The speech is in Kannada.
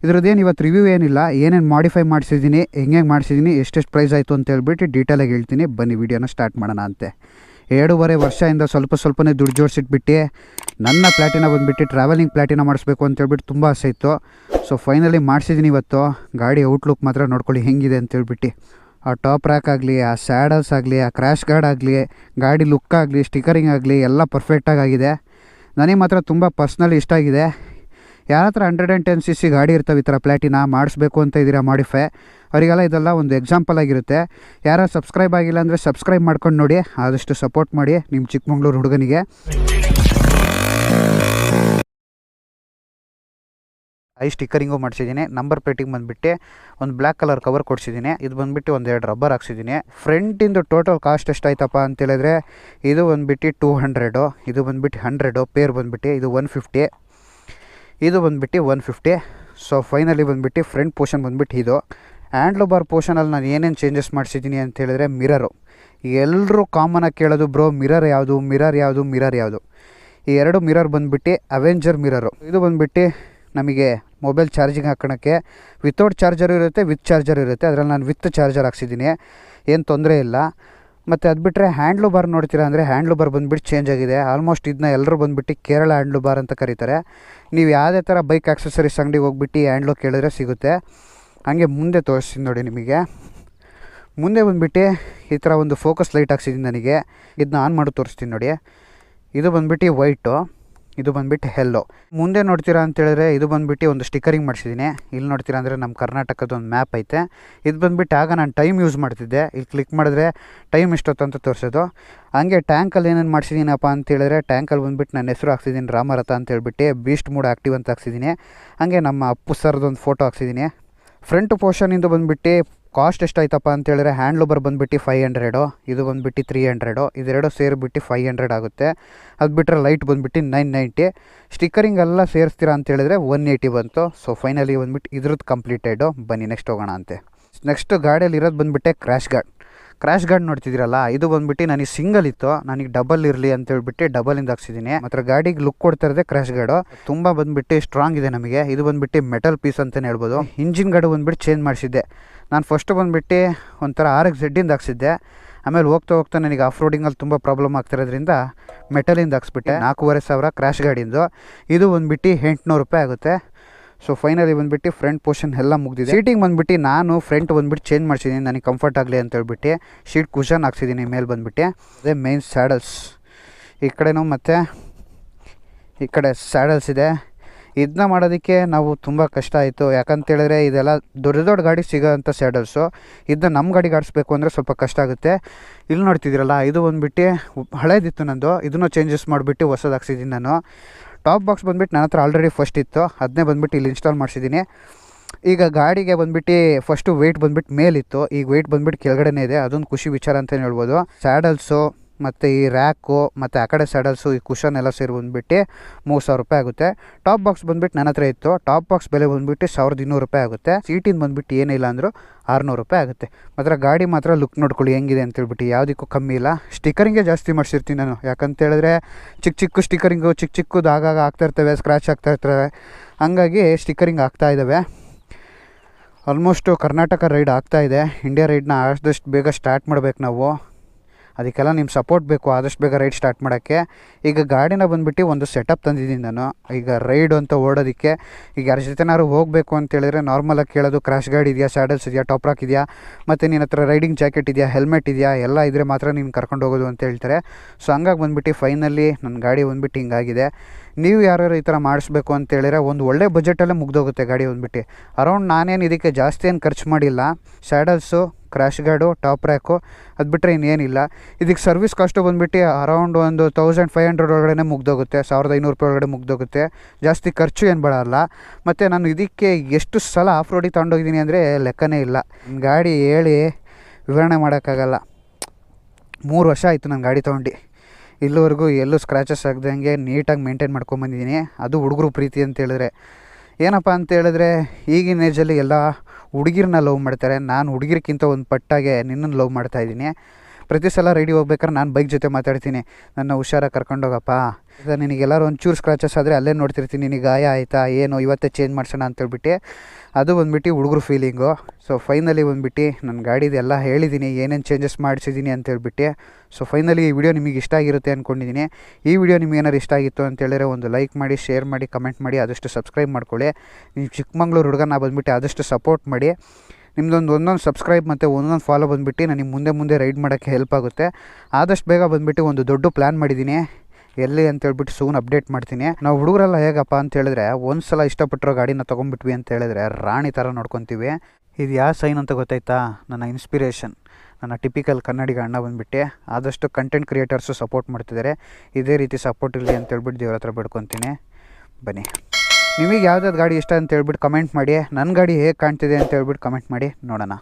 ಇದ್ರದ್ದೇನು ಇವತ್ತು ರಿವ್ಯೂ ಏನಿಲ್ಲ, ಏನೇನು ಮಾಡಿಫೈ ಮಾಡಿಸಿದ್ದೀನಿ, ಹೆಂಗೆ ಮಾಡಿಸಿದ್ದೀನಿ, ಎಷ್ಟೆಷ್ಟು ಪ್ರೈಸ್ ಆಯಿತು ಅಂತ ಹೇಳ್ಬಿಟ್ಟು ಡೀಟೇಲಾಗಿ ಹೇಳ್ತೀನಿ. ಬನ್ನಿ ವಿಡಿಯೋನ ಸ್ಟಾರ್ಟ್ ಮಾಡೋಣ ಅಂತೆ. 2.5 ವರ್ಷದಿಂದ ಸ್ವಲ್ಪನೇ ದುಡ್ಡು ಜೋಡಿಸಿಟ್ಬಿಟ್ಟು ನನ್ನ ಪ್ಲ್ಯಾಟಿನ ಬಂದುಬಿಟ್ಟು ಟ್ರಾವೆಲಿಂಗ್ ಪ್ಲ್ಯಾಟಿನ ಮಾಡಿಸ್ಬೇಕು ಅಂತೇಳ್ಬಿಟ್ಟು ತುಂಬ ಆಸೆ ಇತ್ತು. ಸೊ ಫೈನಲಿ ಮಾಡಿಸಿದ್ದೀನಿ ಇವತ್ತು. ಗಾಡಿ ಔಟ್ಲುಕ್ ಮಾತ್ರ ನೋಡ್ಕೊಳ್ಳಿ ಹೆಂಗಿದೆ ಅಂತೇಳ್ಬಿಟ್ಟು. ಆ ಟಾಪ್ ರ್ಯಾಕ್ ಆಗಲಿ, ಆ ಸ್ಯಾಡಲ್ಸ್ ಆಗಲಿ, ಆ ಕ್ರ್ಯಾಶ್ ಗಾರ್ಡ್ ಆಗಲಿ, ಗಾಡಿ ಲುಕ್ ಆಗಲಿ, ಸ್ಟಿಕರಿಂಗ್ ಆಗಲಿ ಎಲ್ಲ ಪರ್ಫೆಕ್ಟಾಗಿ ಆಗಿದೆ. ನನಗೆ ಮಾತ್ರ ತುಂಬ ಪರ್ಸ್ನಲಿ ಇಷ್ಟ ಆಗಿದೆ. ಯಾರ ಹತ್ರ 110cc ಗಾಡಿ ಇರ್ತವೆ ಈ ಥರ ಪ್ಲ್ಯಾಟಿನ ಮಾಡಿಸ್ಬೇಕು ಅಂತ ಇದ್ದೀರಾ ಮಾಡಿಫೈ, ಅವರಿಗೆಲ್ಲ ಇದೆಲ್ಲ ಒಂದು ಎಕ್ಸಾಂಪಲ್ ಆಗಿರುತ್ತೆ. ಯಾರು ಸಬ್ಸ್ಕ್ರೈಬ್ ಆಗಿಲ್ಲ ಅಂದರೆ ಸಬ್ಸ್ಕ್ರೈಬ್ ಮಾಡ್ಕೊಂಡು ನೋಡಿ, ಆದಷ್ಟು ಸಪೋರ್ಟ್ ಮಾಡಿ ನಿಮ್ಮ ಚಿಕ್ಕಮಂಗ್ಳೂರು ಹುಡುಗನಿಗೆ. ಐ ಸ್ಟಿಕ್ಕರಿಂಗು ಮಾಡಿಸಿದ್ದೀನಿ. ನಂಬರ್ ಪ್ಲೇಟಿಗೆ ಬಂದುಬಿಟ್ಟು ಒಂದು ಬ್ಲ್ಯಾಕ್ ಕಲರ್ ಕವರ್ ಕೊಡಿಸಿದ್ದೀನಿ. ಇದು ಬಂದುಬಿಟ್ಟು 2 ರಬ್ಬರ್ ಹಾಕ್ಸಿದ್ದೀನಿ. ಫ್ರಂಟಿಂದು ಟೋಟಲ್ ಕಾಸ್ಟ್ ಎಷ್ಟಾಯ್ತಪ್ಪ ಅಂತೇಳಿದ್ರೆ ಇದು ಬಂದುಬಿಟ್ಟು 200, ಇದು ಬಂದುಬಿಟ್ಟು 100, ಪೇರ್ ಬಂದುಬಿಟ್ಟು ಇದು 150, ಇದು ಬಂದುಬಿಟ್ಟು 150. ಸೊ ಫೈನಲಿ ಬಂದುಬಿಟ್ಟು ಫ್ರಂಟ್ ಪೋರ್ಷನ್ ಬಂದುಬಿಟ್ಟು ಇದು. ಹ್ಯಾಂಡ್ಲು ಬಾರ್ ಪೋರ್ಷನಲ್ಲಿ ನಾನು ಏನೇನು ಚೇಂಜಸ್ ಮಾಡಿಸಿದ್ದೀನಿ ಅಂತೇಳಿದ್ರೆ ಮಿರರು. ಎಲ್ಲರೂ ಕಾಮನಾಗಿ ಕೇಳೋದು ಬ್ರೋ ಮಿರರ್ ಯಾವುದು. ಈ 2 ಮಿರರ್ ಬಂದುಬಿಟ್ಟು ಅವೆಂಜರ್ ಮಿರರು. ಇದು ಬಂದುಬಿಟ್ಟು ನಮಗೆ ಮೊಬೈಲ್ ಚಾರ್ಜಿಂಗ್ ಹಾಕೋಣಕ್ಕೆ ವಿತೌಟ್ ಚಾರ್ಜರು ಇರುತ್ತೆ, ವಿತ್ ಚಾರ್ಜರ್ ಇರುತ್ತೆ. ಅದರಲ್ಲಿ ನಾನು ವಿತ್ ಚಾರ್ಜರ್ ಹಾಕ್ಸಿದ್ದೀನಿ, ಏನು ತೊಂದರೆ ಇಲ್ಲ. ಮತ್ತು ಅದು ಬಿಟ್ಟರೆ ಹ್ಯಾಂಡ್ಲು ಬಾರ್ ನೋಡ್ತೀರಾ ಅಂದರೆ ಹ್ಯಾಂಡ್ಲು ಬಾರ್ ಬಂದುಬಿಟ್ಟು ಚೇಂಜ್ ಆಗಿದೆ. ಆಲ್ಮೋಸ್ಟ್ ಇದನ್ನ ಎಲ್ಲರೂ ಬಂದುಬಿಟ್ಟು ಕೇರಳ ಹ್ಯಾಂಡ್ಲು ಬಾರ್ ಅಂತ ಕರೀತಾರೆ. ನೀವು ಯಾವುದೇ ಥರ ಬೈಕ್ ಆಕ್ಸೆಸರೀಸ್ ಅಂಗಡಿಗೆ ಹೋಗ್ಬಿಟ್ಟು ಹ್ಯಾಂಡ್ಲು ಕೇಳಿದ್ರೆ ಸಿಗುತ್ತೆ. ಹಾಗೆ ಮುಂದೆ ತೋರಿಸ್ತೀನಿ ನೋಡಿ ನಿಮಗೆ. ಮುಂದೆ ಬಂದುಬಿಟ್ಟು ಈ ಥರ ಒಂದು ಫೋಕಸ್ ಲೈಟ್ ಹಾಕ್ಸಿದ್ದೀನಿ ನನಗೆ. ಇದನ್ನ ಆನ್ ಮಾಡಿ ತೋರಿಸ್ತೀನಿ ನೋಡಿ. ಇದು ಬಂದುಬಿಟ್ಟು ವೈಟು, ಇದು ಬಂದುಬಿಟ್ಟು ಹೆಲ್ಲೋ. ಮುಂದೆ ನೋಡ್ತೀರಾ ಅಂತೇಳಿದ್ರೆ ಇದು ಬಂದುಬಿಟ್ಟು ಒಂದು ಸ್ಟಿಕ್ಕರಿಂಗ್ ಮಾಡಿಸಿದ್ದೀನಿ. ಇಲ್ಲಿ ನೋಡ್ತೀರಾ ಅಂದರೆ ನಮ್ಮ ಕರ್ನಾಟಕದ ಒಂದು ಮ್ಯಾಪ್ ಐತೆ. ಇದು ಬಂದುಬಿಟ್ಟು ಆಗ ನಾನು ಟೈಮ್ ಯೂಸ್ ಮಾಡ್ತಿದ್ದೆ. ಇಲ್ಲಿ ಕ್ಲಿಕ್ ಮಾಡಿದ್ರೆ ಟೈಮ್ ಎಷ್ಟೊತ್ತು ಅಂತ ತೋರಿಸೋದು. ಹಂಗೆ ಟ್ಯಾಂಕಲ್ಲಿ ಏನೇನು ಮಾಡಿಸಿದ್ದೀನಪ್ಪ ಅಂತೇಳಿದ್ರೆ ಟ್ಯಾಂಕಲ್ಲಿ ಬಂದುಬಿಟ್ಟು ನನ್ನ ಹೆಸರು ಹಾಕ್ಸಿದ್ದೀನಿ, ರಾಮರಥ ಅಂತೇಳ್ಬಿಟ್ಟು. ಬೀಸ್ಟ್ ಮೂಡ್ ಆ್ಯಕ್ಟಿವ್ ಅಂತ ಹಾಕ್ಸಿದ್ದೀನಿ. ಹಾಗೆ ನಮ್ಮ ಅಪ್ಪು ಸರ್ದೊಂದು ಫೋಟೋ ಹಾಕ್ಸಿದ್ದೀನಿ. ಫ್ರಂಟ್ ಪೋರ್ಷನಿಂದ ಬಂದುಬಿಟ್ಟು ಕಾಸ್ಟ್ ಎಷ್ಟಾಯ್ತಪ್ಪ ಅಂತೇಳಿದ್ರೆ ಹ್ಯಾಂಡ್ಲು ಬಾರ್ ಬಂದುಬಿಟ್ಟು 500, ಇದು ಬಂದುಬಿಟ್ಟು 300, ಇದೆರಡು ಸೇರಿಬಿಟ್ಟು 500 ಆಗುತ್ತೆ. ಅದು ಬಿಟ್ಟರೆ ಲೈಟ್ ಬಂದುಬಿಟ್ಟು 990. ಸ್ಟಿಕ್ಕರಿಂಗ್ ಎಲ್ಲ ಸೇರಿಸ್ತೀರಾ ಅಂತೇಳಿದ್ರೆ 180 ಬಂತು. ಸೊ ಫೈನಲಿ ಬಂದುಬಿಟ್ಟು ಇದ್ರದ್ದು ಕಂಪ್ಲೀಟೆಡು. ಬನ್ನಿ ನೆಕ್ಸ್ಟ್ ಹೋಗೋಣ ಅಂತೆ. ನೆಕ್ಸ್ಟ್ ಗಾಡಿಯಲ್ಲಿ ಇರೋದು ಬಂದುಬಿಟ್ಟೆ ಕ್ರ್ಯಾಶ್ ಗಾರ್ಡ್ ನೋಡ್ತಿದ್ದೀರಲ್ಲ, ಇದು ಬಂದುಬಿಟ್ಟು ನನಗೆ ಸಿಂಗಲ್ ಇತ್ತು, ನನಗೆ ಡಬಲ್ ಇರಲಿ ಅಂತೇಳ್ಬಿಟ್ಟು ಡಬಲಿಂದ ಹಾಕ್ಸಿದ್ದೀನಿ. ಮತ್ತು ಗಾಡಿಗೆ ಲುಕ್ ಕೊಡ್ತಾ ಇರೋದೇ ಕ್ರ್ಯಾಶ್ ಗಾರ್ಡು. ತುಂಬ ಬಂದುಬಿಟ್ಟು ಸ್ಟ್ರಾಂಗ್ ಇದೆ ನಮಗೆ. ಇದು ಬಂದುಬಿಟ್ಟು ಮೆಟಲ್ ಪೀಸ್ ಅಂತಲೇ ಹೇಳ್ಬೋದು. ಇಂಜಿನ್ ಗಾರ್ಡು ಬಂದುಬಿಟ್ಟು ಚೇಂಜ್ ಮಾಡಿಸಿದ್ದೆ. ನಾನು ಫಸ್ಟು ಬಂದುಬಿಟ್ಟು ಒಂಥರ RX-Z ಹಾಕ್ಸಿದ್ದೆ. ಆಮೇಲೆ ಹೋಗ್ತಾ ನನಗೆ ಆಫ್ ರೋಡಿಂಗಲ್ಲಿ ತುಂಬ ಪ್ರಾಬ್ಲಮ್ ಆಗ್ತಿರೋದ್ರಿಂದ ಮೆಟಲಿಂದ ಹಾಕ್ಸ್ಬಿಟ್ಟೆ. 4,500 ಕ್ರ್ಯಾಶ್ ಗಾಡಿಂದು. ಇದು ಬಂದುಬಿಟ್ಟು 800 ರೂಪಾಯಿ ಆಗುತ್ತೆ. ಸೊ ಫೈನಲಿ ಬಂದುಬಿಟ್ಟು ಫ್ರಂಟ್ ಪೋರ್ಷನ್ ಎಲ್ಲ ಮುಗಿದಿದೆ. ಸೀಟಿಂಗ್ ಬಂದುಬಿಟ್ಟು ನಾನು ಫ್ರಂಟ್ ಬಂದುಬಿಟ್ಟು ಚೇಂಜ್ ಮಾಡಿಸಿದ್ದೀನಿ, ನನಗೆ ಕಂಫರ್ಟ್ ಆಗಲಿ ಅಂತೇಳ್ಬಿಟ್ಟು. ಶೀಟ್ ಕುಷನ್ ಹಾಕ್ಸಿದ್ದೀನಿ ಮೇಲೆ ಬಂದುಬಿಟ್ಟು. ಅದೇ ಮೇನ್ ಸ್ಯಾಡಲ್ಸ್ ಈ ಕಡೆನೂ ಮತ್ತು ಈ ಕಡೆ ಸ್ಯಾಡಲ್ಸ್ ಇದೆ. ಇದನ್ನ ಮಾಡೋದಕ್ಕೆ ನಾವು ತುಂಬ ಕಷ್ಟ ಆಯಿತು. ಯಾಕಂತೇಳಿದ್ರೆ ಇದೆಲ್ಲ ದೊಡ್ಡ ಗಾಡಿ ಸಿಗೋಂಥ ಸ್ಯಾಡಲ್ಸು. ಇದನ್ನ ನಮ್ಮ ಗಾಡಿಗೆ ಆಡಿಸ್ಬೇಕು ಅಂದರೆ ಸ್ವಲ್ಪ ಕಷ್ಟ ಆಗುತ್ತೆ. ಇಲ್ಲಿ ನೋಡ್ತಿದ್ದೀರಲ್ಲ, ಇದು ಬಂದುಬಿಟ್ಟು ಹಳೇದಿತ್ತು ನಂದು. ಇದನ್ನು ಚೇಂಜಸ್ ಮಾಡಿಬಿಟ್ಟು ಹೊಸದು ಹಾಕ್ಸಿದ್ದೀನಿ ನಾನು. ಟಾಪ್ ಬಾಕ್ಸ್ ಬಂದುಬಿಟ್ಟು ನನ್ನ ಹತ್ರ ಆಲ್ರೆಡಿ ಫಸ್ಟ್ ಇತ್ತು, ಅದನ್ನೇ ಬಂದುಬಿಟ್ಟು ಇಲ್ಲಿ ಇನ್ಸ್ಟಾಲ್ ಮಾಡಿಸಿದ್ದೀನಿ. ಈಗ ಗಾಡಿಗೆ ಬಂದುಬಿಟ್ಟು ಫಸ್ಟು ವೆಯ್ಟ್ ಬಂದುಬಿಟ್ಟು ಮೇಲಿತ್ತು, ಈಗ ವೆಯ್ಟ್ ಬಂದುಬಿಟ್ಟು ಕೆಳಗಡೆನೇ ಇದೆ. ಅದೊಂದು ಖುಷಿ ವಿಚಾರ ಅಂತಲೇ ಹೇಳ್ಬೋದು. ಸ್ಯಾಡಲ್ಸು ಮತ್ತು ಈ ರ್ಯಾಕು ಮತ್ತು ಆ ಕಡೆ ಸ್ಯಾಡಲ್ಸು ಈ ಕುಷನ್ ಎಲ್ಲ ಸೇರಿ ಬಂದುಬಿಟ್ಟು 3,000 ರೂಪಾಯಿ ಆಗುತ್ತೆ. ಟಾಪ್ ಬಾಕ್ಸ್ ಬಂದುಬಿಟ್ಟು ನನ್ನ ಹತ್ರ ಇತ್ತು. ಟಾಪ್ ಬಾಕ್ಸ್ ಬೆಲೆ ಬಂದುಬಿಟ್ಟು 1,200 ರೂಪಾಯಿ ಆಗುತ್ತೆ. ಸೀಟಿಂದ ಬಂದುಬಿಟ್ಟು ಏನಿಲ್ಲ ಅಂದರೂ 600 ರೂಪಾಯಿ ಆಗುತ್ತೆ. ಮಾತ್ರ ಗಾಡಿ ಮಾತ್ರ ಲುಕ್ ನೋಡ್ಕೊಳ್ಳಿ ಹೆಂಗಿದೆ ಅಂತೇಳ್ಬಿಟ್ಟು, ಯಾವುದಕ್ಕೂ ಕಮ್ಮಿ ಇಲ್ಲ. ಸ್ಟಿಕ್ಕರಿಂಗೇ ಜಾಸ್ತಿ ಮಾಡಿಸಿರ್ತೀನಿ ನಾನು. ಯಾಕಂತೇಳಿದ್ರೆ ಚಿಕ್ಕ ಸ್ಟಿಕ್ಕರಿಂಗು ಚಿಕ್ಕದು ಆಗಾಗ ಆಗ್ತಾಯಿರ್ತವೆ, ಸ್ಕ್ರ್ಯಾಚ್ ಆಗ್ತಾಯಿರ್ತವೆ. ಹಂಗಾಗಿ ಸ್ಟಿಕ್ಕರಿಂಗ್ ಆಗ್ತಾಯಿದ್ದಾವೆ. ಆಲ್ಮೋಸ್ಟು ಕರ್ನಾಟಕ ರೈಡ್ ಆಗ್ತಾಯಿದೆ. ಇಂಡಿಯಾ ರೈಡ್ನ ಆದಷ್ಟು ಬೇಗ ಸ್ಟಾರ್ಟ್ ಮಾಡಬೇಕು ನಾವು. ಅದಕ್ಕೆಲ್ಲ ನಿಮ್ಮ ಸಪೋರ್ಟ್ ಬೇಕು ಆದಷ್ಟು ಬೇಗ ರೈಡ್ ಸ್ಟಾರ್ಟ್ ಮಾಡೋಕ್ಕೆ. ಈಗ ಗಾಡಿನ ಬಂದುಬಿಟ್ಟು ಒಂದು ಸೆಟಪ್ ತಂದಿದ್ದೀನಿ ನಾನು ಈಗ ರೈಡು ಅಂತ ಓಡೋದಕ್ಕೆ. ಈಗ ಯಾರ ಜೊತೆನಾದ್ರು ಹೋಗಬೇಕು ಅಂತೇಳಿದ್ರೆ ನಾರ್ಮಲಾಗಿ ಕೇಳೋದು ಕ್ರ್ಯಾಶ್ ಗಾರ್ಡ್ ಇದೆಯಾ, ಸ್ಯಾಡಲ್ಸ್ ಇದೆಯಾ, ಟಾಪ್ ರಾಕ್ ಇದೆಯಾ, ಮತ್ತು ನಿನ್ನ ಹತ್ರ ರೈಡಿಂಗ್ ಜಾಕೆಟ್ ಇದೆಯಾ, ಹೆಲ್ಮೆಟ್ ಇದೆಯಾ, ಎಲ್ಲ ಇದ್ದರೆ ಮಾತ್ರ ನೀನು ಕರ್ಕೊಂಡು ಹೋಗೋದು ಅಂತ ಹೇಳ್ತಾರೆ. ಸೊ ಹಂಗಾಗಿ ಬಂದುಬಿಟ್ಟು ಫೈನಲಿ ನನ್ನ ಗಾಡಿ ಬಂದುಬಿಟ್ಟು ಹಿಂಗಾಗಿದೆ. ನೀವು ಯಾರು ಈ ಥರ ಮಾಡಿಸ್ಬೇಕು ಅಂತೇಳಿದ್ರೆ ಒಂದು ಒಳ್ಳೆ ಬಜೆಟಲ್ಲೇ ಮುಗ್ದೋಗುತ್ತೆ ಗಾಡಿ ಬಂದುಬಿಟ್ಟು. ಅರೌಂಡ್ ನಾನೇನು ಇದಕ್ಕೆ ಜಾಸ್ತಿ ಏನು ಖರ್ಚು ಮಾಡಿಲ್ಲ. ಸ್ಯಾಡಲ್ಸು, ಕ್ರ್ಯಾಶ್ ಗಾರ್ಡು, ಟಾಪ್ ರ್ಯಾಕು, ಅದು ಬಿಟ್ಟರೆ ಇನ್ನೇನಿಲ್ಲ. ಇದಕ್ಕೆ ಸರ್ವಿಸ್ ಕಾಸ್ಟು ಬಂದುಬಿಟ್ಟು ಅರೌಂಡ್ ಒಂದು 1,500 ಒಳಗಡೆ ಮುಗ್ದೋಗುತ್ತೆ, 1,500 ರೂಪಾಯಿ ಒಳಗಡೆ ಮುಗ್ದೋಗುತ್ತೆ. ಜಾಸ್ತಿ ಖರ್ಚು ಏನು ಬರೋಲ್ಲ. ಮತ್ತು ನಾನು ಇದಕ್ಕೆ ಎಷ್ಟು ಸಲ ಆಫ್ ರೋಡಿಗೆ ತೊಗೊಂಡೋಗಿದ್ದೀನಿ ಅಂದರೆ ಲೆಕ್ಕನೇ ಇಲ್ಲ. ಗಾಡಿ ಹೇಳಿ ವಿವರಣೆ ಮಾಡೋಕ್ಕಾಗಲ್ಲ. 3 ವರ್ಷ ಆಯಿತು ನಾನು ಗಾಡಿ ತೊಗೊಂಡು. ಇಲ್ಲಿವರೆಗೂ ಎಲ್ಲೂ ಸ್ಕ್ರ್ಯಾಚಸ್ ಆಗದಂಗೆ ನೀಟಾಗಿ ಮೇಂಟೈನ್ ಮಾಡ್ಕೊಂಬಂದಿದ್ದೀನಿ. ಅದು ಹುಡುಗರು ಪ್ರೀತಿ ಅಂತೇಳಿದ್ರೆ ಏನಪ್ಪ ಅಂತೇಳಿದ್ರೆ ಈಗಿನ ಏಜಲ್ಲಿ ಎಲ್ಲ ಹುಡುಗಿರನ್ನ ಲವ್ ಮಾಡ್ತಾರೆ. ನಾನು ಹುಡುಗಿರ್ಕಿಂತ ಒಂದು ಪಟ್ಟಾಗೆ ನಿನ್ನನ್ನು ಲವ್ ಮಾಡ್ತಾಯಿದ್ದೀನಿ. ಪ್ರತಿ ಸಲ ರೈಡಿಗೆ ಹೋಗ್ಬೇಕಾದ್ರೆ ನಾನು ಬೈಕ್ ಜೊತೆ ಮಾತಾಡ್ತೀನಿ, ನನ್ನ ಹುಷಾರಾಗಿ ಕರ್ಕೊಂಡೋಗಪ್ಪ. ನಿನಗೆಲ್ಲರೂ ಒಂಚೂರು ಸ್ಕ್ರಾಚಸ್ ಆದರೆ ಅಲ್ಲೇ ನೋಡ್ತಿರ್ತೀನಿ, ನಿನಗೆ ಗಾಯ ಆಯಿತಾ ಏನು ಇವತ್ತೇ ಚೇಂಜ್ ಮಾಡ್ಸೋಣ ಅಂತೇಳ್ಬಿಟ್ಟು. ಅದು ಬಂದ್ಬಿಟ್ಟು ಹುಡುಗರು ಫೀಲಿಂಗು. ಸೊ ಫೈನಲಿ ಬಂದ್ಬಿಟ್ಟು ನನ್ನ ಗಾಡಿದೆಲ್ಲ ಹೇಳಿದ್ದೀನಿ, ಏನೇನು ಚೇಂಜಸ್ ಮಾಡಿಸಿದ್ದೀನಿ ಅಂತೇಳ್ಬಿಟ್ಟು. ಸೊ ಫೈನಲಿ ಈ ವಿಡಿಯೋ ನಿಮಗೆ ಇಷ್ಟ ಆಗಿರುತ್ತೆ ಅಂದ್ಕೊಂಡಿದ್ದೀನಿ. ಈ ವಿಡಿಯೋ ನಿಮ್ಗೆ ಏನಾರು ಇಷ್ಟ ಆಗಿತ್ತು ಅಂತೇಳಿದ್ರೆ ಒಂದು ಲೈಕ್ ಮಾಡಿ, ಶೇರ್ ಮಾಡಿ, ಕಮೆಂಟ್ ಮಾಡಿ, ಆದಷ್ಟು ಸಬ್ಸ್ಕ್ರೈಬ್ ಮಾಡ್ಕೊಳ್ಳಿ. ನೀವು ಚಿಕ್ಕಮಂಗ್ಳೂರು ಹುಡುಗನ ಬಂದ್ಬಿಟ್ಟು ಆದಷ್ಟು ಸಪೋರ್ಟ್ ಮಾಡಿ. ನಿಮ್ಮದೊಂದು ಒಂದೊಂದು ಸಬ್ಸ್ಕ್ರೈಬ್ ಮತ್ತು ಒಂದೊಂದು ಫಾಲೋ ಬಂದುಬಿಟ್ಟು ನನಗೆ ಮುಂದೆ ರೈಡ್ ಮಾಡೋಕ್ಕೆ ಹೆಲ್ಪ್ ಆಗುತ್ತೆ. ಆದಷ್ಟು ಬೇಗ ಬಂದುಬಿಟ್ಟು ಒಂದು ದೊಡ್ಡ ಪ್ಲ್ಯಾನ್ ಮಾಡಿದ್ದೀನಿ, ಎಲ್ಲಿ ಅಂತೇಳ್ಬಿಟ್ಟು ಸೂನ್ ಅಪ್ಡೇಟ್ ಮಾಡ್ತೀನಿ. ನಾವು ಹುಡುಗರೆಲ್ಲ ಹೇಗಪ್ಪ ಅಂತೇಳಿದ್ರೆ ಒಂದು ಸಲ ಇಷ್ಟಪಟ್ಟಿರೋ ಗಾಡಿನ ತೊಗೊಂಡ್ಬಿಟ್ವಿ ಅಂತೇಳಿದ್ರೆ ರಾಣಿ ಥರ ನೋಡ್ಕೊತೀವಿ. ಇದು ಯಾವ ಸೈನ್ ಅಂತ ಗೊತ್ತಾಯ್ತಾ? ನನ್ನ ಇನ್ಸ್ಪಿರೇಷನ್, ನನ್ನ ಟಿಪಿಕಲ್ ಕನ್ನಡಿಗ ಅಣ್ಣ ಬಂದುಬಿಟ್ಟು. ಆದಷ್ಟು ಕಂಟೆಂಟ್ ಕ್ರಿಯೇಟರ್ಸು ಸಪೋರ್ಟ್ ಮಾಡ್ತಿದ್ದಾರೆ, ಇದೇ ರೀತಿ ಸಪೋರ್ಟ್ ಇರಲಿ ಅಂತೇಳ್ಬಿಟ್ಟು ದೇವ್ರ ಹತ್ರ ಬೇಡ್ಕೊತೀನಿ. ಬನ್ನಿ, ನಿಮಗೆ ಯಾವ್ದಾದ್ರು ಗಾಡಿ ಇಷ್ಟ ಅಂತೇಳ್ಬಿಟ್ಟು ಕಮೆಂಟ್ ಮಾಡಿ. ನನ್ನ ಗಾಡಿ ಹೇಗೆ ಕಾಣ್ತಿದೆ ಅಂತೇಳ್ಬಿಟ್ಟು ಕಮೆಂಟ್ ಮಾಡಿ ನೋಡೋಣ.